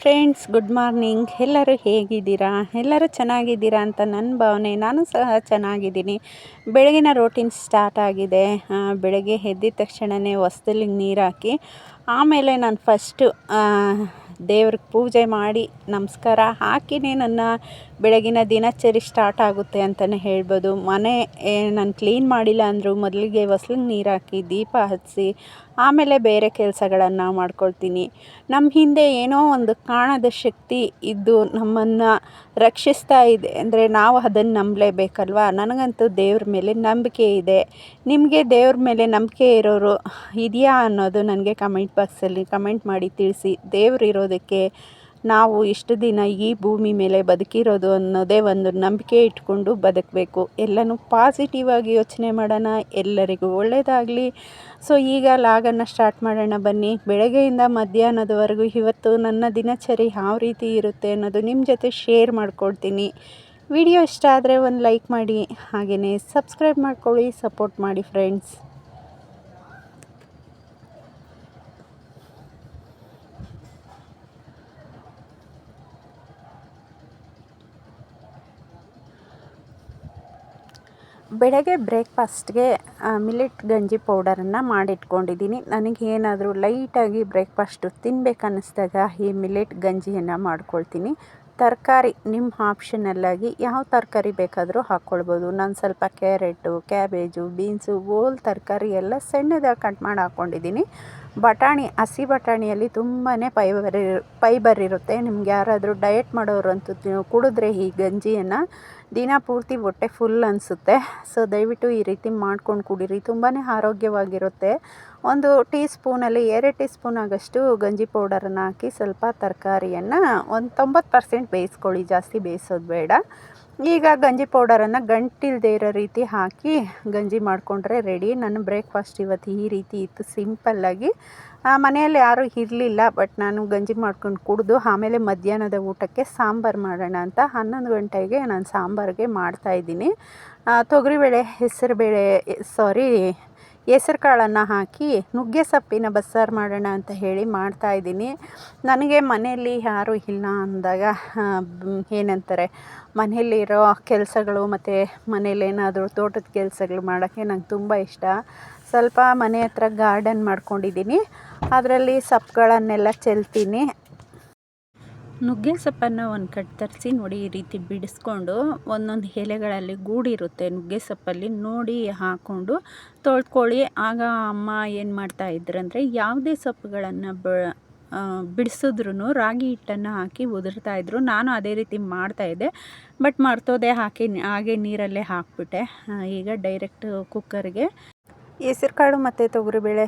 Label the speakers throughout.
Speaker 1: Friends, good morning. ಎಲ್ಲರೂ ಹೇಗಿದ್ದೀರಾ? ಎಲ್ಲರೂ ಚೆನ್ನಾಗಿದ್ದೀರಾ ಅಂತ ನನ್ನ ಭಾವನೆ. ನಾನು ಸಹ ಚೆನ್ನಾಗಿದ್ದೀನಿ. ಬೆಳಗಿನ ರೋಟೀನ್ ಸ್ಟಾರ್ಟ್ ಆಗಿದೆ. ಬೆಳಗ್ಗೆ ಎದ್ದಿದ ತಕ್ಷಣವೇ ಹೊಸ್ದಲ್ಲಿ ನೀರು ಹಾಕಿ ಆಮೇಲೆ ನಾನು ಫಸ್ಟು ದೇವ್ರಿಗೆ ಪೂಜೆ ಮಾಡಿ ನಮಸ್ಕಾರ ಹಾಕಿನೇ ನನ್ನ ಬೆಳಗಿನ ದಿನಚರಿ ಸ್ಟಾರ್ಟ್ ಆಗುತ್ತೆ ಅಂತಲೇ ಹೇಳ್ಬೋದು. ಮನೆ ನಾನು ಕ್ಲೀನ್ ಮಾಡಿಲ್ಲ ಅಂದರೂ ಮೊದಲಿಗೆ ಹೊಸ್ಲಿಗೆ ನೀರು ಹಾಕಿ ದೀಪ ಹಚ್ಚಿಸಿ ಆಮೇಲೆ ಬೇರೆ ಕೆಲಸಗಳನ್ನು ಮಾಡ್ಕೊಳ್ತೀನಿ. ನಮ್ಮ ಹಿಂದೆ ಏನೋ ಒಂದು ಕಾಣದ ಶಕ್ತಿ ಇದ್ದು ನಮ್ಮನ್ನು ರಕ್ಷಿಸ್ತಾ ಇದೆ ಅಂದರೆ ನಾವು ಅದನ್ನು ನಂಬಲೇಬೇಕಲ್ವ. ನನಗಂತೂ ದೇವ್ರ ಮೇಲೆ ನಂಬಿಕೆ ಇದೆ. ನಿಮಗೆ ದೇವ್ರ ಮೇಲೆ ನಂಬಿಕೆ ಇರೋರು ಇದೆಯಾ ಅನ್ನೋದು ನನಗೆ ಕಮೆಂಟ್ ಬಾಕ್ಸಲ್ಲಿ ಕಮೆಂಟ್ ಮಾಡಿ ತಿಳಿಸಿ. ದೇವ್ರು ಇರೋದಕ್ಕೆ ನಾವು ಇಷ್ಟು ದಿನ ಈ ಭೂಮಿ ಮೇಲೆ ಬದುಕಿರೋದು ಅನ್ನೋದೇ ಒಂದು ನಂಬಿಕೆ ಇಟ್ಕೊಂಡು ಬದುಕಬೇಕು. ಎಲ್ಲನೂ ಪಾಸಿಟಿವ್ ಆಗಿ ಯೋಚನೆ ಮಾಡೋಣ. ಎಲ್ಲರಿಗೂ ಒಳ್ಳೆಯದಾಗಲಿ. ಸೊ ಈಗ ಲಾಗನ್ನು ಸ್ಟಾರ್ಟ್ ಮಾಡೋಣ ಬನ್ನಿ. ಬೆಳಗ್ಗೆಯಿಂದ ಮಧ್ಯಾಹ್ನದವರೆಗೂ ಇವತ್ತು ನನ್ನ ದಿನಚರಿ ಯಾವ ರೀತಿ ಇರುತ್ತೆ ಅನ್ನೋದು ನಿಮ್ಮ ಜೊತೆ ಶೇರ್ ಮಾಡ್ಕೊಳ್ತೀನಿ. ವಿಡಿಯೋ ಇಷ್ಟ ಆದರೆ ಒಂದು ಲೈಕ್ ಮಾಡಿ, ಹಾಗೆಯೇ ಸಬ್ಸ್ಕ್ರೈಬ್ ಮಾಡ್ಕೊಳ್ಳಿ, ಸಪೋರ್ಟ್ ಮಾಡಿ ಫ್ರೆಂಡ್ಸ್. ಬೆಳಗ್ಗೆ ಬ್ರೇಕ್ಫಾಸ್ಟ್ಗೆ ಮಿಲೆಟ್ ಗಂಜಿ ಪೌಡರನ್ನು ಮಾಡಿಟ್ಕೊಂಡಿದ್ದೀನಿ. ನನಗೇನಾದರೂ ಲೈಟಾಗಿ ಬ್ರೇಕ್ಫಾಸ್ಟು ತಿನ್ನಬೇಕನ್ನಿಸ್ದಾಗ ಈ ಮಿಲೆಟ್ ಗಂಜಿಯನ್ನು ಮಾಡ್ಕೊಳ್ತೀನಿ. ತರಕಾರಿ ನಿಮ್ಮ ಆಪ್ಷನಲ್ಲಾಗಿ ಯಾವ ತರಕಾರಿ ಬೇಕಾದರೂ ಹಾಕ್ಕೊಳ್ಬೋದು. ನಾನು ಸ್ವಲ್ಪ ಕ್ಯಾರೆಟು, ಕ್ಯಾಬೇಜು, ಬೀನ್ಸು, ಓಲ್ ತರಕಾರಿ ಎಲ್ಲ ಸಣ್ಣದಾಗಿ ಕಟ್ ಮಾಡಿ ಹಾಕ್ಕೊಂಡಿದ್ದೀನಿ. ಬಟಾಣಿ, ಹಸಿ ಬಟಾಣಿಯಲ್ಲಿ ತುಂಬಾ ಫೈಬರ್ ಇರುತ್ತೆ. ನಿಮ್ಗೆ ಯಾರಾದರೂ ಡಯಟ್ ಮಾಡೋರಂತೂ ಕುಡಿದ್ರೆ ಈ ಗಂಜಿಯನ್ನು ದಿನ ಪೂರ್ತಿ ಹೊಟ್ಟೆ ಫುಲ್ ಅನಿಸುತ್ತೆ. ಸೊ ದಯವಿಟ್ಟು ಈ ರೀತಿ ಮಾಡ್ಕೊಂಡು ಕುಡೀರಿ, ತುಂಬಾ ಆರೋಗ್ಯವಾಗಿರುತ್ತೆ. ಒಂದು ಟೀ ಸ್ಪೂನಲ್ಲಿ 2 ಟೀ ಸ್ಪೂನ್ ಆಗೋಷ್ಟು ಗಂಜಿ ಪೌಡರನ್ನು ಹಾಕಿ ಸ್ವಲ್ಪ ತರಕಾರಿಯನ್ನು ಒಂದು 90% ಬೇಯಿಸ್ಕೊಳ್ಳಿ, ಜಾಸ್ತಿ ಬೇಯಿಸೋದು ಬೇಡ. ಈಗ ಗಂಜಿ ಪೌಡರನ್ನು ಗಂಟಿಲ್ಲದೆ ಇರೋ ರೀತಿ ಹಾಕಿ ಗಂಜಿ ಮಾಡಿಕೊಂಡ್ರೆ ರೆಡಿ. ನನ್ನ ಬ್ರೇಕ್ಫಾಸ್ಟ್ ಇವತ್ತು ಈ ರೀತಿ ಇತ್ತು, ಸಿಂಪಲ್ಲಾಗಿ. ಮನೆಯಲ್ಲಿ ಯಾರೂ ಇರಲಿಲ್ಲ, ಬಟ್ ನಾನು ಗಂಜಿ ಮಾಡ್ಕೊಂಡು ಕುಡಿದು ಆಮೇಲೆ ಮಧ್ಯಾಹ್ನದ ಊಟಕ್ಕೆ ಸಾಂಬಾರು ಮಾಡೋಣ ಅಂತ 11 ಗಂಟೆಗೆ ನಾನು ಸಾಂಬಾರಿಗೆ ಮಾಡ್ತಾಯಿದ್ದೀನಿ. ತೊಗರಿಬೇಳೆ, ಹೆಸರು ಕಾಳನ್ನು ಹಾಕಿ ನುಗ್ಗೆ ಸೊಪ್ಪಿನ ಬಸ್ಸಾರು ಮಾಡೋಣ ಅಂತ ಹೇಳಿ ಮಾಡ್ತಾಯಿದ್ದೀನಿ. ನನಗೆ ಮನೆಯಲ್ಲಿ ಯಾರೂ ಇಲ್ಲ ಅಂದಾಗ ಏನಂತಾರೆ, ಮನೆಯಲ್ಲಿರೋ ಕೆಲಸಗಳು ಮತ್ತು ಮನೇಲೇನಾದರೂ ತೋಟದ ಕೆಲಸಗಳು ಮಾಡೋಕ್ಕೆ ನಂಗೆ ತುಂಬ ಇಷ್ಟ. ಸ್ವಲ್ಪ ಮನೆ ಹತ್ರ ಗಾರ್ಡನ್ ಮಾಡ್ಕೊಂಡಿದ್ದೀನಿ, ಅದರಲ್ಲಿ ಸೊಪ್ಪುಗಳನ್ನೆಲ್ಲ ಚೆಲ್ತೀನಿ. ನುಗ್ಗೆ ಸೊಪ್ಪನ್ನು ಒಂದು ಕಟ್ ತರಿಸಿ ನೋಡಿ, ಈ ರೀತಿ ಬಿಡಿಸ್ಕೊಂಡು ಒಂದೊಂದು ಎಲೆಗಳಲ್ಲಿ ಗೂಡಿರುತ್ತೆ ನುಗ್ಗೆ ಸೊಪ್ಪಲ್ಲಿ, ನೋಡಿ ಹಾಕ್ಕೊಂಡು ತೊಳ್ಕೊಳ್ಳಿ. ಆಗ ಅಮ್ಮ ಏನು ಮಾಡ್ತಾಯಿದ್ರಂದರೆ ಯಾವುದೇ ಸೊಪ್ಪುಗಳನ್ನು ಬಿಡಿಸಿದ್ರೂ ರಾಗಿ ಹಿಟ್ಟನ್ನು ಹಾಕಿ ಉದುರ್ತಾಯಿದ್ರು. ನಾನು ಅದೇ ರೀತಿ ಮಾಡ್ತಾಯಿದ್ದೆ, ಬಟ್ ಮರ್ತೋದೆ, ಹಾಗೆ ನೀರಲ್ಲೇ ಹಾಕ್ಬಿಟ್ಟೆ. ಈಗ ಡೈರೆಕ್ಟ್ ಕುಕ್ಕರ್ಗೆ ಹೆಸರು ಕಾಳು ಮತ್ತು ತೊಗರಿಬೇಳೆ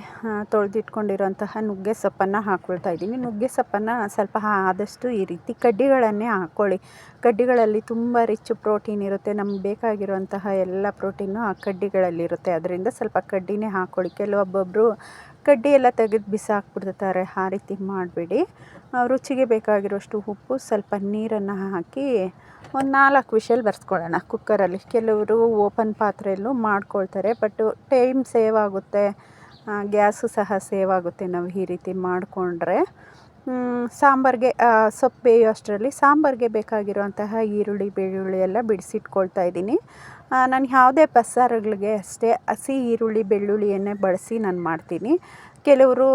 Speaker 1: ತೊಳೆದಿಟ್ಕೊಂಡಿರೋಂತಹ ನುಗ್ಗೆ ಸೊಪ್ಪನ್ನು ಹಾಕ್ಕೊಳ್ತಾ ಇದ್ದೀನಿ. ನುಗ್ಗೆ ಸೊಪ್ಪನ್ನು ಸ್ವಲ್ಪ ಆದಷ್ಟು ಈ ರೀತಿ ಕಡ್ಡಿಗಳನ್ನೇ ಹಾಕ್ಕೊಳ್ಳಿ. ಕಡ್ಡಿಗಳಲ್ಲಿ ತುಂಬ ರಿಚ್ ಪ್ರೋಟೀನ್ ಇರುತ್ತೆ. ನಮ್ಗೆ ಬೇಕಾಗಿರುವಂತಹ ಎಲ್ಲ ಪ್ರೋಟೀನು ಆ ಕಡ್ಡಿಗಳಲ್ಲಿರುತ್ತೆ. ಅದರಿಂದ ಸ್ವಲ್ಪ ಕಡ್ಡಿನೇ ಹಾಕ್ಕೊಳ್ಳಿ. ಕೆಲವೊಬ್ಬೊಬ್ಬರು ಕಡ್ಡಿ ಎಲ್ಲ ತೆಗೆದು ಬಿಸಾಕ್ಬಿಡ್ತಾರೆ, ಆ ರೀತಿ ಮಾಡಬೇಡಿ. ರುಚಿಗೆ ಬೇಕಾಗಿರೋಷ್ಟು ಉಪ್ಪು, ಸ್ವಲ್ಪ ನೀರನ್ನು ಹಾಕಿ ಒಂದು 4 ವಿಷಲ್ ಬರ್ಸ್ಕೊಳ್ಳೋಣ ಕುಕ್ಕರಲ್ಲಿ. ಕೆಲವರು ಓಪನ್ ಪಾತ್ರೆಯಲ್ಲೂ ಮಾಡ್ಕೊಳ್ತಾರೆ, ಬಟ್ ಟೈಮ್ ಸೇವ್ ಆಗುತ್ತೆ, ಗ್ಯಾಸು ಸಹ ಸೇವ್ ಆಗುತ್ತೆ ನಾವು ಈ ರೀತಿ ಮಾಡಿಕೊಂಡ್ರೆ. ಸಾಂಬಾರಿಗೆ ಸೊಪ್ಪು ಬೇಯೋ ಅಷ್ಟರಲ್ಲಿ ಸಾಂಬಾರಿಗೆ ಬೇಕಾಗಿರುವಂತಹ ಈರುಳ್ಳಿ, ಬೆಳ್ಳುಳ್ಳಿ ಎಲ್ಲ ಬಿಡಿಸಿಟ್ಕೊಳ್ತಾ ಇದ್ದೀನಿ. ನಾನು ಯಾವುದೇ ಬಸ್ಸಾರುಗಳಿಗೆ ಅಷ್ಟೇ ಹಸಿ ಈರುಳ್ಳಿ, ಬೆಳ್ಳುಳ್ಳಿಯನ್ನೇ ಬಳಸಿ ನಾನು ಮಾಡ್ತೀನಿ. ಕೆಲವರು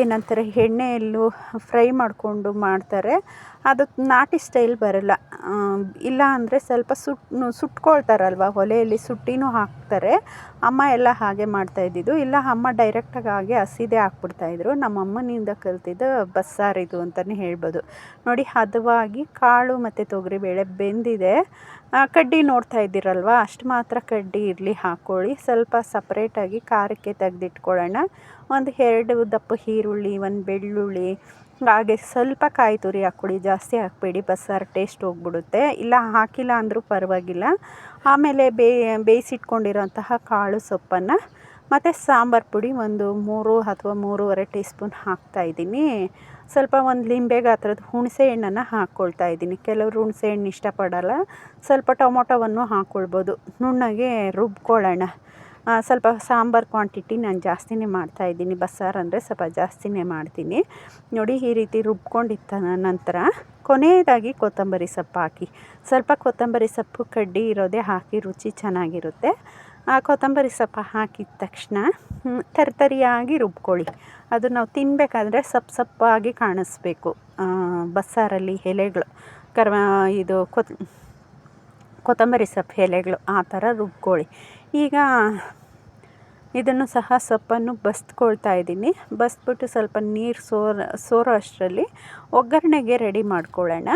Speaker 1: ಏನಂತಾರೆ, ಎಣ್ಣೆಯಲ್ಲೂ ಫ್ರೈ ಮಾಡಿಕೊಂಡು ಮಾಡ್ತಾರೆ, ಅದು ನಾಟಿ ಸ್ಟೈಲ್ ಬರಲ್ಲ. ಇಲ್ಲ ಅಂದರೆ ಸ್ವಲ್ಪ ಸುಟ್ಕೊಳ್ತಾರಲ್ವ, ಒಲೆಯಲ್ಲಿ ಸುಟ್ಟಿನೂ ಹಾಕ್ತಾರೆ. ಅಮ್ಮ ಎಲ್ಲ ಹಾಗೆ ಮಾಡ್ತಾಯಿದ್ದಿದ್ದು. ಇಲ್ಲ, ಅಮ್ಮ ಡೈರೆಕ್ಟಾಗಿ ಹಾಗೆ ಹಸಿದೇ ಹಾಕ್ಬಿಡ್ತಾಯಿದ್ರು. ನಮ್ಮ ಅಮ್ಮನಿಂದ ಕಲ್ತಿದ್ದು ಬಸ್ಸಾರಿದು ಅಂತಲೇ ಹೇಳ್ಬೋದು. ನೋಡಿ, ಹದವಾಗಿ ಕಾಳು ಮತ್ತು ತೊಗರಿಬೇಳೆ ಬೆಂದಿದೆ. ಕಡ್ಡಿ ನೋಡ್ತಾ ಇದ್ದೀರಲ್ವ, ಅಷ್ಟು ಮಾತ್ರ ಕಡ್ಡಿ ಇರಲಿ ಹಾಕ್ಕೊಳ್ಳಿ. ಸ್ವಲ್ಪ ಸಪ್ರೇಟಾಗಿ ಖಾರಕ್ಕೆ ತೆಗೆದಿಟ್ಕೊಳ್ಳೋಣ. ಒಂದು 2 ದಪ್ಪ ಈರುಳ್ಳಿ, 1 ಬೆಳ್ಳುಳ್ಳಿ, ಹಾಗೆ ಸ್ವಲ್ಪ ಕಾಯಿ ತುರಿ ಹಾಕ್ಕೊಳ್ಳಿ, ಜಾಸ್ತಿ ಹಾಕಬೇಡಿ, ಬಸ್ಸಾರು ಟೇಸ್ಟ್ ಹೋಗ್ಬಿಡುತ್ತೆ. ಇಲ್ಲ ಹಾಕಿಲ್ಲ ಅಂದರೂ ಪರವಾಗಿಲ್ಲ. ಆಮೇಲೆ ಬೇಯಿಸಿಟ್ಕೊಂಡಿರೋಂತಹ ಕಾಳು ಸೊಪ್ಪನ್ನು ಮತ್ತು ಸಾಂಬಾರು ಪುಡಿ ಒಂದು 3 ಅಥವಾ 3.5 ಟೀ ಸ್ಪೂನ್ ಹಾಕ್ತಾಯಿದ್ದೀನಿ. ಸ್ವಲ್ಪ ಒಂದು ಲಿಂಬೆ ಗಾತ್ರದ ಹುಣಸೆ ಹಣ್ಣನ್ನು ಹಾಕ್ಕೊಳ್ತಾ ಇದ್ದೀನಿ. ಕೆಲವರು ಹುಣಸೆ ಹಣ್ಣು ಇಷ್ಟಪಡಲ್ಲ, ಸ್ವಲ್ಪ ಟೊಮೊಟೊವನ್ನು ಹಾಕ್ಕೊಳ್ಬೋದು. ನುಣ್ಣಗೆ ರುಬ್ಕೊಳ್ಳೋಣ. ಸ್ವಲ್ಪ ಸಾಂಬಾರು ಕ್ವಾಂಟಿಟಿ ನಾನು ಜಾಸ್ತಿನೇ ಮಾಡ್ತಾಯಿದ್ದೀನಿ. ಬಸ್ಸಾರು ಅಂದರೆ ಸ್ವಲ್ಪ ಜಾಸ್ತಿನೇ ಮಾಡ್ತೀನಿ. ನೋಡಿ ಈ ರೀತಿ ರುಬ್ಕೊಂಡಿದ್ದ ನಂತರ ಕೊನೆಯದಾಗಿ ಕೊತ್ತಂಬರಿ ಸೊಪ್ಪು ಹಾಕಿ, ಸ್ವಲ್ಪ ಕೊತ್ತಂಬರಿ ಸೊಪ್ಪು ಕಡ್ಡಿ ಇರೋದೇ ಹಾಕಿ ರುಚಿ ಚೆನ್ನಾಗಿರುತ್ತೆ. ಆ ಕೊತ್ತಂಬರಿ ಸೊಪ್ಪು ಹಾಕಿದ ತಕ್ಷಣ ತರಿತರಿಯಾಗಿ ರುಬ್ಕೊಳ್ಳಿ. ಅದು ನಾವು ತಿನ್ನಬೇಕಾದ್ರೆ ಸಪ್ಪಾಗಿ ಕಾಣಿಸ್ಬೇಕು. ಬಸ್ಸಾರಲ್ಲಿ ಎಲೆಗಳು ಇದು ಕೊತ್ತಂಬರಿ ಸೊಪ್ಪು ಎಲೆಗಳು ಆ ಥರ ರುಬ್ಕೊಳ್ಳಿ. ಈಗ ಇದನ್ನು ಸಹ ಸೊಪ್ಪನ್ನು ಬಸ್ಕೊಳ್ತಾ ಇದ್ದೀನಿ. ಬಸ್ಬಿಟ್ಟು ಸ್ವಲ್ಪ ನೀರು ಸೋರೋ ಅಷ್ಟರಲ್ಲಿ ಒಗ್ಗರಣೆಗೆ ರೆಡಿ ಮಾಡ್ಕೊಳ್ಳೋಣ.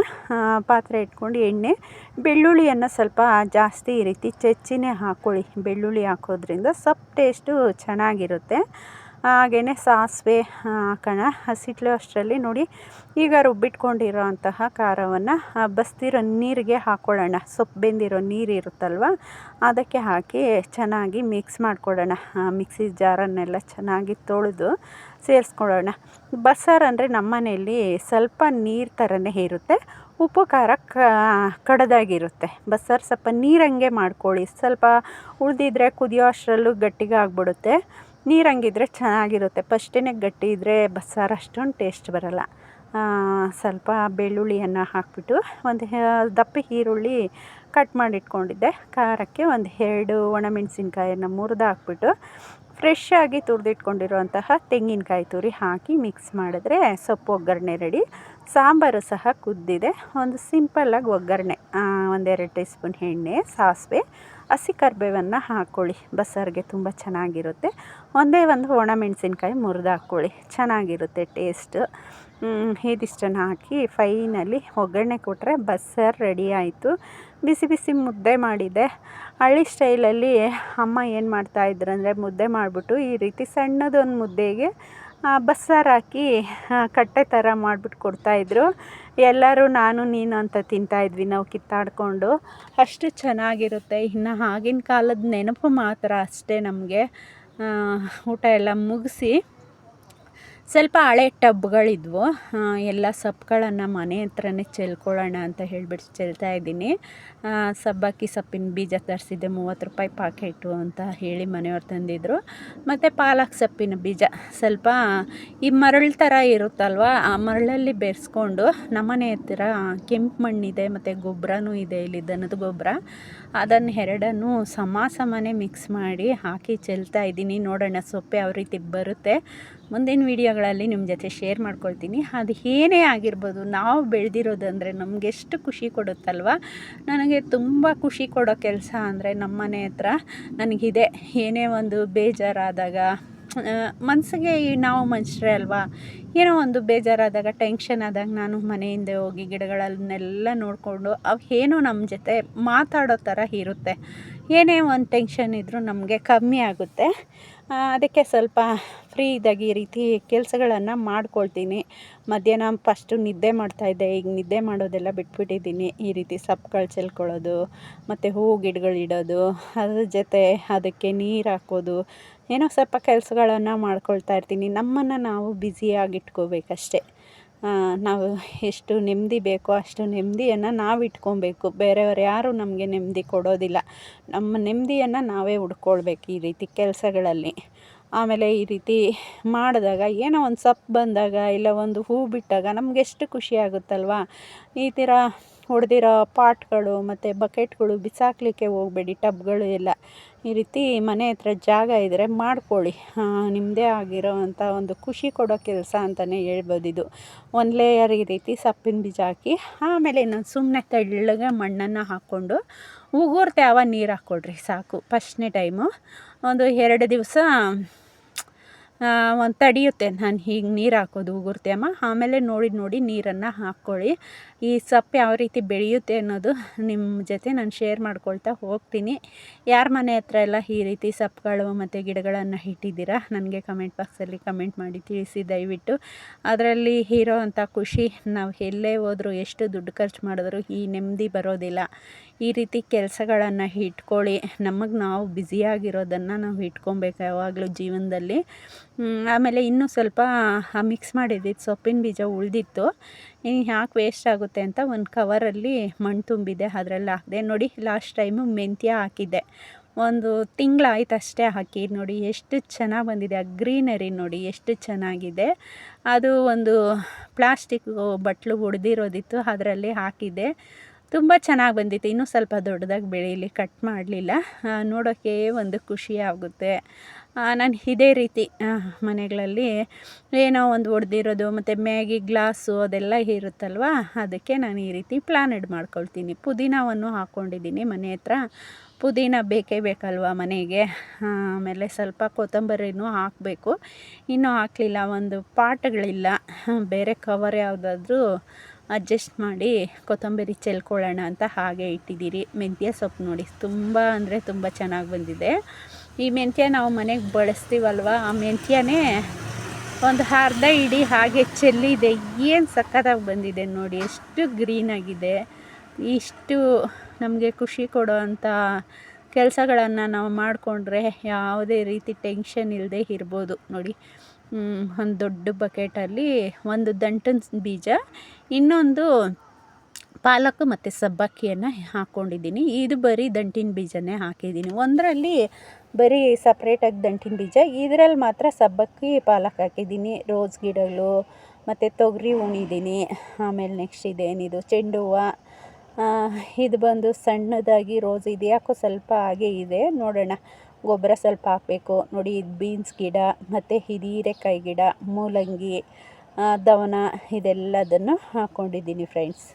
Speaker 1: ಪಾತ್ರೆ ಇಟ್ಕೊಂಡು ಎಣ್ಣೆ, ಬೆಳ್ಳುಳ್ಳಿಯನ್ನು ಸ್ವಲ್ಪ ಜಾಸ್ತಿ ಈ ರೀತಿ ಹೆಚ್ಚಿನೇ ಹಾಕ್ಕೊಳ್ಳಿ. ಬೆಳ್ಳುಳ್ಳಿ ಹಾಕೋದ್ರಿಂದ ಸೊಪ್ಪು ಟೇಸ್ಟು ಚೆನ್ನಾಗಿರುತ್ತೆ. ಹಾಗೆಯೇ ಸಾಸಿವೆ ಹಾಕೋಣ. ಹಸಿಟ್ಲು ಅಷ್ಟರಲ್ಲಿ ನೋಡಿ ಈಗ ರುಬ್ಬಿಟ್ಕೊಂಡಿರೋ ಅಂತಹ ಖಾರವನ್ನು ಬಸ್ದಿರೋ ನೀರಿಗೆ ಹಾಕ್ಕೊಳ್ಳೋಣ. ಸೊಪ್ಪು ಬೆಂದಿರೋ ನೀರು ಇರುತ್ತಲ್ವ ಅದಕ್ಕೆ ಹಾಕಿ ಚೆನ್ನಾಗಿ ಮಿಕ್ಸ್ ಮಾಡ್ಕೊಳ್ಳೋಣ. ಮಿಕ್ಸಿ ಜಾರನ್ನೆಲ್ಲ ಚೆನ್ನಾಗಿ ತೊಳೆದು ಸೇರಿಸ್ಕೊಳ್ಳೋಣ. ಬಸ್ಸಾರು ಅಂದರೆ ನಮ್ಮ ಮನೆಯಲ್ಲಿ ಸ್ವಲ್ಪ ನೀರು ಥರನೇ ಇರುತ್ತೆ. ಉಪ್ಪು ಖಾರ ಕಡ್ದಾಗಿರುತ್ತೆ. ಬಸ್ಸಾರು ಸ್ವಲ್ಪ ನೀರಂಗೆ ಮಾಡ್ಕೊಳ್ಳಿ. ಸ್ವಲ್ಪ ಉಳಿದಿದ್ರೆ ಕುದಿಯೋ ಅಷ್ಟರಲ್ಲೂ ಗಟ್ಟಿಗೆ ಆಗಿಬಿಡುತ್ತೆ. ನೀರಂಗಿದ್ರೆ ಚೆನ್ನಾಗಿರುತ್ತೆ. ಫಸ್ಟೇ ಗಟ್ಟಿ ಇದ್ದರೆ ಬಸ್ಸಾರು ಅಷ್ಟೊಂದು ಟೇಸ್ಟ್ ಬರೋಲ್ಲ. ಸ್ವಲ್ಪ ಬೆಳ್ಳುಳ್ಳಿಯನ್ನು ಹಾಕ್ಬಿಟ್ಟು ಒಂದು ದಪ್ಪ ಈರುಳ್ಳಿ ಕಟ್ ಮಾಡಿಟ್ಕೊಂಡಿದ್ದೆ. ಖಾರಕ್ಕೆ ಒಂದು 2 ಒಣಮೆಣಸಿನ್ಕಾಯನ್ನು ಮುರಿದು ಹಾಕ್ಬಿಟ್ಟು ಫ್ರೆಶ್ಶಾಗಿ ತುರಿದಿಟ್ಕೊಂಡಿರುವಂತಹ ತೆಂಗಿನಕಾಯಿ ತುರಿ ಹಾಕಿ ಮಿಕ್ಸ್ ಮಾಡಿದ್ರೆ ಸೊಪ್ಪು ಒಗ್ಗರಣೆ ರೆಡಿ. ಸಾಂಬಾರು ಸಹ ಕುದ್ದಿದೆ. ಒಂದು ಸಿಂಪಲ್ಲಾಗಿ ಒಗ್ಗರಣೆ, 1-2 ಟೀ ಸ್ಪೂನ್ ಎಣ್ಣೆ, ಸಾಸಿವೆ, ಹಸಿ ಕರಿಬೇವನ್ನು ಹಾಕ್ಕೊಳ್ಳಿ. ಬಸ್ಸಾರಿಗೆ ತುಂಬ ಚೆನ್ನಾಗಿರುತ್ತೆ. ಒಂದೇ ಒಂದು ಒಣಮೆಣಸಿನ್ಕಾಯಿ ಮುರಿದು ಹಾಕ್ಕೊಳ್ಳಿ, ಚೆನ್ನಾಗಿರುತ್ತೆ ಟೇಸ್ಟು. ಇದಿಷ್ಟನ್ನು ಹಾಕಿ ಫೈನಲಿ ಒಗ್ಗರಣೆ ಕೊಟ್ಟರೆ ಬಸ್ಸಾರು ರೆಡಿ ಆಯಿತು. ಬಿಸಿ ಬಿಸಿ ಮುದ್ದೆ ಮಾಡಿದ್ದೆ. ಹಳ್ಳಿ ಸ್ಟೈಲಲ್ಲಿ ಅಮ್ಮ ಏನು ಮಾಡ್ತಾಯಿದ್ರು ಅಂದರೆ ಮುದ್ದೆ ಮಾಡಿಬಿಟ್ಟು ಈ ರೀತಿ ಸಣ್ಣದೊಂದು ಮುದ್ದೆಗೆ ಬಸ್ಸಾರು ಹಾಕಿ ಕಟ್ಟೆ ಥರ ಮಾಡಿಬಿಟ್ಟು ಕೊಡ್ತಾಯಿದ್ರು. ಎಲ್ಲರೂ ನಾನು ನೀನು ಅಂತ ತಿಂತಾಯಿದ್ವಿ ನಾವು ಕಿತ್ತಾಡಿಕೊಂಡು. ಅಷ್ಟು ಚೆನ್ನಾಗಿರುತ್ತೆ. ಇನ್ನು ಆಗಿನ ಕಾಲದ ನೆನಪು ಮಾತ್ರ ಅಷ್ಟೇ ನಮಗೆ. ಊಟ ಎಲ್ಲ ಮುಗಿಸಿ ಸ್ವಲ್ಪ ಹಳೆ ಟಬ್ಗಳಿದ್ವು, ಎಲ್ಲ ಸೊಪ್ಪುಗಳನ್ನು ಮನೆ ಹತ್ರನೇ ಚೆಲ್ಕೊಳ್ಳೋಣ ಅಂತ ಹೇಳಿಬಿಟ್ಟು ಚೆಲ್ತಾ ಇದ್ದೀನಿ. ಸಬ್ಬಕ್ಕಿ ಸೊಪ್ಪಿನ ಬೀಜ ತರಿಸಿದ್ದೆ, 30 ರೂಪಾಯಿ ಪಾಕೆಟು ಅಂತ ಹೇಳಿ ಮನೆಯವ್ರು ತಂದಿದ್ರು. ಮತ್ತು ಪಾಲಕ್ ಸೊಪ್ಪಿನ ಬೀಜ ಸ್ವಲ್ಪ ಈ ಮರಳು ಥರ ಇರುತ್ತಲ್ವ, ಆ ಮರಳಲ್ಲಿ ಬೆರೆಸ್ಕೊಂಡು ನಮ್ಮನೆ ಹತ್ತಿರ ಕೆಂಪು ಮಣ್ಣಿದೆ ಮತ್ತು ಗೊಬ್ಬರನೂ ಇದೆ ಇಲ್ಲಿ, ದನದ ಗೊಬ್ಬರ. ಅದನ್ನು ಎರಡನ್ನೂ ಸಮನೇ ಮಿಕ್ಸ್ ಮಾಡಿ ಹಾಕಿ ಚೆಲ್ತಾ ಇದ್ದೀನಿ. ನೋಡೋಣ ಸೊಪ್ಪು ಯಾವ ರೀತಿ ಬರುತ್ತೆ. ಮುಂದಿನ ವೀಡಿಯೋಗಳಲ್ಲಿ ನಿಮ್ಮ ಜೊತೆ ಶೇರ್ ಮಾಡ್ಕೊಳ್ತೀನಿ. ಅದು ಏನೇ ಆಗಿರ್ಬೋದು, ನಾವು ಬೆಳೆದಿರೋದಂದರೆ ನಮಗೆಷ್ಟು ಖುಷಿ ಕೊಡುತ್ತಲ್ವ. ನನಗೆ ತುಂಬ ಖುಷಿ ಕೊಡೋ ಕೆಲಸ ಅಂದರೆ ನಮ್ಮನೆ ಹತ್ರ ನನಗಿದೆ. ಏನೇ ಒಂದು ಬೇಜಾರಾದಾಗ ಮನಸ್ಸಿಗೆ, ನಾವು ಮನುಷ್ಯರೇ ಅಲ್ವಾ, ಏನೋ ಒಂದು ಬೇಜಾರಾದಾಗ, ಟೆನ್ಷನ್ ಆದಾಗ ನಾನು ಮನೆಯಿಂದ ಹೋಗಿ ಗಿಡಗಳನ್ನೆಲ್ಲ ನೋಡಿಕೊಂಡು ಅವು ಏನೋ ನಮ್ಮ ಜೊತೆ ಮಾತಾಡೋ ಥರ ಇರುತ್ತೆ. ಏನೇ ಒಂದು ಟೆನ್ಷನ್ ಇದ್ದರೂ ನಮಗೆ ಕಮ್ಮಿ ಆಗುತ್ತೆ. ಅದಕ್ಕೆ ಸ್ವಲ್ಪ ಫ್ರೀ ಇದ್ದಾಗ ಈ ರೀತಿ ಕೆಲಸಗಳನ್ನು ಮಾಡ್ಕೊಳ್ತೀನಿ. ಮಧ್ಯಾಹ್ನ ಫಸ್ಟು ನಿದ್ದೆ ಮಾಡ್ತಾಯಿದ್ದೆ, ಈಗ ನಿದ್ದೆ ಮಾಡೋದೆಲ್ಲ ಬಿಟ್ಬಿಟ್ಟಿದ್ದೀನಿ. ಈ ರೀತಿ ಸೊಪ್ಪುಗಳು ಚೆಲ್ಕೊಳ್ಳೋದು ಮತ್ತು ಹೂವು ಗಿಡಗಳಿಡೋದು, ಅದ್ರ ಜೊತೆ ಅದಕ್ಕೆ ನೀರು ಹಾಕೋದು, ಏನೋ ಸ್ವಲ್ಪ ಕೆಲಸಗಳನ್ನು ಮಾಡ್ಕೊಳ್ತಾ ಇರ್ತೀನಿ. ನಮ್ಮನ್ನು ನಾವು ಬ್ಯುಸಿಯಾಗಿ ಇಟ್ಕೋಬೇಕಷ್ಟೆ. ನಾವು ಎಷ್ಟು ನೆಮ್ಮದಿ ಬೇಕೋ ಅಷ್ಟು ನೆಮ್ಮದಿಯನ್ನು ನಾವು ಇಟ್ಕೊಬೇಕು. ಬೇರೆಯವ್ರು ಯಾರೂ ನಮಗೆ ನೆಮ್ಮದಿ ಕೊಡೋದಿಲ್ಲ. ನಮ್ಮ ನೆಮ್ಮದಿಯನ್ನು ನಾವೇ ಹುಡ್ಕೊಳ್ಬೇಕು ಈ ರೀತಿ ಕೆಲಸಗಳಲ್ಲಿ. ಆಮೇಲೆ ಈ ರೀತಿ ಮಾಡಿದಾಗ, ಏನೋ ಒಂದು ಸೊಪ್ಪು ಬಂದಾಗ ಇಲ್ಲ ಒಂದು ಹೂ ಬಿಟ್ಟಾಗ ನಮ್ಗೆ ಎಷ್ಟು ಖುಷಿ ಆಗುತ್ತಲ್ವ. ಈ ಥರ ಹೊಡೆದಿರೋ ಪಾಟ್ಗಳು ಮತ್ತು ಬಕೆಟ್ಗಳು ಬಿಸಾಕಲಿಕ್ಕೆ ಹೋಗಬೇಡಿ. ಟಬ್ಗಳು ಎಲ್ಲ ಈ ರೀತಿ ಮನೆ ಹತ್ರ ಜಾಗ ಇದ್ದರೆ ಮಾಡ್ಕೊಳ್ಳಿ. ನಿಮ್ಮದೇ ಆಗಿರೋ ಅಂಥ ಒಂದು ಖುಷಿ ಕೊಡೋ ಕೆಲಸ ಅಂತಲೇ ಹೇಳ್ಬೋದು ಇದು. ಒಂದು ಲೇಯರ್ ಈ ರೀತಿ ಸೊಪ್ಪಿನ ಬೀಜ ಹಾಕಿ, ಆಮೇಲೆ ನಾನು ಸುಮ್ಮನೆ ತೆಳ್ಳಗೆ ಮಣ್ಣನ್ನು ಹಾಕ್ಕೊಂಡು ಉಗುರ್ತೆ ಅವ ನೀರು ಹಾಕ್ಕೊಳ್ರಿ ಸಾಕು. ಫಸ್ಟ್ನೇ ಟೈಮು ಒಂದು 2 ದಿವಸ ಒಂದು ತಡೆಯುತ್ತೆ. ನಾನು ಹೀಗೆ ನೀರು ಹಾಕೋದು ಉಗುರ್ತೆ ಅಮ್ಮ. ಆಮೇಲೆ ನೋಡಿ ನೀರನ್ನು ಹಾಕ್ಕೊಳ್ಳಿ. ಈ ಸೊಪ್ಪು ಯಾವ ರೀತಿ ಬೆಳೆಯುತ್ತೆ ಅನ್ನೋದು ನಿಮ್ಮ ಜೊತೆ ನಾನು ಶೇರ್ ಮಾಡ್ಕೊಳ್ತಾ ಹೋಗ್ತೀನಿ. ಯಾರ ಮನೆ ಹತ್ರ ಎಲ್ಲ ಈ ರೀತಿ ಸೊಪ್ಪುಗಳು ಮತ್ತು ಗಿಡಗಳನ್ನು ಇಟ್ಟಿದ್ದೀರಾ ನನಗೆ ಕಮೆಂಟ್ ಬಾಕ್ಸಲ್ಲಿ ಕಮೆಂಟ್ ಮಾಡಿ ತಿಳಿಸಿ ದಯವಿಟ್ಟು. ಅದರಲ್ಲಿ ಇರೋ ಅಂಥ ಖುಷಿ ನಾವು ಎಲ್ಲೇ ಹೋದರೂ ಎಷ್ಟು ದುಡ್ಡು ಖರ್ಚು ಮಾಡಿದ್ರು ಈ ನೆಮ್ಮದಿ ಬರೋದಿಲ್ಲ. ಈ ರೀತಿ ಕೆಲಸಗಳನ್ನು ಇಟ್ಕೊಳ್ಳಿ. ನಮಗೆ ನಾವು ಬ್ಯುಸಿಯಾಗಿರೋದನ್ನು ನಾವು ಇಟ್ಕೊಬೇಕು ಯಾವಾಗಲೂ ಜೀವನದಲ್ಲಿ. ಆಮೇಲೆ ಇನ್ನೂ ಸ್ವಲ್ಪ ಮಿಕ್ಸ್ ಮಾಡಿದ್ದಿದ್ದು ಸೊಪ್ಪಿನ ಬೀಜ ಉಳಿದಿತ್ತು. ಯಾಕೆ ವೇಸ್ಟ್ ಆಗುತ್ತೆ ಅಂತ ಒಂದು ಕವರಲ್ಲಿ ಮಣ್ಣು ತುಂಬಿದೆ, ಅದರಲ್ಲಿ ಹಾಕಿದೆ. ನೋಡಿ ಲಾಸ್ಟ್ ಟೈಮು ಮೆಂತ್ಯ ಹಾಕಿದ್ದೆ. ಒಂದು ತಿಂಗಳಾಯ್ತು ಅಷ್ಟೇ ಹಾಕಿ. ನೋಡಿ ಎಷ್ಟು ಚೆನ್ನಾಗಿ ಬಂದಿದೆ. ಆ ಗ್ರೀನರಿ ನೋಡಿ ಎಷ್ಟು ಚೆನ್ನಾಗಿದೆ. ಅದು ಒಂದು ಪ್ಲಾಸ್ಟಿಕ್ ಬಟ್ಲು ಒಡೆದಿರೋದಿತ್ತು, ಅದರಲ್ಲಿ ಹಾಕಿದ್ದೆ. ತುಂಬ ಚೆನ್ನಾಗಿ ಬಂದಿತ್ತು. ಇನ್ನೂ ಸ್ವಲ್ಪ ದೊಡ್ಡದಾಗಿ ಬೆಳೀಲಿ, ಕಟ್ ಮಾಡಲಿಲ್ಲ. ನೋಡೋಕ್ಕೆ ಒಂದು ಖುಷಿ ಆಗುತ್ತೆ. ನಾನು ಇದೇ ರೀತಿ ಮನೆಗಳಲ್ಲಿ ಏನೋ ಒಂದು ಒಡೆದಿರೋದು ಮತ್ತು ಮ್ಯಾಗಿ ಗ್ಲಾಸು ಅದೆಲ್ಲ ಇರುತ್ತಲ್ವ, ಅದಕ್ಕೆ ನಾನು ಈ ರೀತಿ ಪ್ಲಾನೆಡ್ ಮಾಡ್ಕೊಳ್ತೀನಿ. ಪುದೀನವನ್ನು ಹಾಕ್ಕೊಂಡಿದ್ದೀನಿ ಮನೆ ಹತ್ರ. ಪುದೀನ ಬೇಕೇ ಬೇಕಲ್ವ ಮನೆಗೆ. ಆಮೇಲೆ ಸ್ವಲ್ಪ ಕೊತ್ತಂಬರಿನೂ ಹಾಕಬೇಕು. ಇನ್ನೂ ಹಾಕಲಿಲ್ಲ. ಒಂದು ಪಾಟ್ಗಳಿಲ್ಲ, ಬೇರೆ ಕವರ್ ಯಾವುದಾದ್ರೂ ಅಡ್ಜಸ್ಟ್ ಮಾಡಿ ಕೊತ್ತಂಬರಿ ಚೆಲ್ಕೊಳ್ಳೋಣ ಅಂತ ಹಾಗೆ ಇಟ್ಟಿದ್ದೀರಿ. ಮೆಂತ್ಯ ಸೊಪ್ಪು ನೋಡಿ ತುಂಬ ಅಂದರೆ ತುಂಬ ಚೆನ್ನಾಗಿ ಬಂದಿದೆ. ಈ ಮೆಂತ್ಯ ನಾವು ಮನೆಗೆ ಬಳಸ್ತೀವಲ್ವ, ಆ ಮೆಂತ್ಯನೇ ಒಂದು ಅರ್ಧ ಇಡೀ ಹಾಗೆ ಚೆಲ್ಲಿದೆ. ಏನು ಸಕ್ಕತ್ತಾಗಿ ಬಂದಿದೆ ನೋಡಿ, ಎಷ್ಟು ಗ್ರೀನಾಗಿದೆ. ಇಷ್ಟು ನಮಗೆ ಖುಷಿ ಕೊಡೋ ಅಂಥ ಕೆಲಸಗಳನ್ನು ನಾವು ಮಾಡಿಕೊಂಡ್ರೆ ಯಾವುದೇ ರೀತಿ ಟೆನ್ಷನ್ ಇಲ್ಲದೆ ಇರ್ಬೋದು. ನೋಡಿ, ಒಂದು ದೊಡ್ಡ ಬಕೆಟಲ್ಲಿ ಒಂದು ದಂಟಿನ ಬೀಜ, ಇನ್ನೊಂದು ಪಾಲಕ್ ಮತ್ತು ಸಬ್ಬಕ್ಕಿಯನ್ನು ಹಾಕ್ಕೊಂಡಿದ್ದೀನಿ. ಇದು ಬರೀ ದಂಟಿನ ಬೀಜನೇ ಹಾಕಿದ್ದೀನಿ. ಒಂದರಲ್ಲಿ ಬರೀ ಸಪ್ರೇಟಾಗಿ ದಂಟಿನ ಬೀಜ, ಇದರಲ್ಲಿ ಮಾತ್ರ ಸಬ್ಬಕ್ಕಿ ಪಾಲಕ್ ಹಾಕಿದ್ದೀನಿ. ರೋಸ್ ಗಿಡಗಳು ಮತ್ತು ತೊಗರಿ ಉಣಿದ್ದೀನಿ. ಆಮೇಲೆ ನೆಕ್ಸ್ಟ್ ಇದೇನಿದು ಚೆಂಡು ಹೂವು, ಇದು ಬಂದು ಸಣ್ಣದಾಗಿ ರೋಸ್ ಇದೆ. ಯಾಕೋ ಸ್ವಲ್ಪ ಹಾಗೆ ಇದೆ, ನೋಡೋಣ. ಗೊಬ್ಬರ ಸ್ವಲ್ಪ ಹಾಕಬೇಕು. ನೋಡಿ, ಇದು ಬೀನ್ಸ್ ಗಿಡ ಮತ್ತು ಇದು ಹೀರೆಕಾಯಿ ಗಿಡ, ಮೂಲಂಗಿ, ದವನ, ಇದೆಲ್ಲದನ್ನು ಹಾಕ್ಕೊಂಡಿದ್ದೀನಿ ಫ್ರೆಂಡ್ಸ್.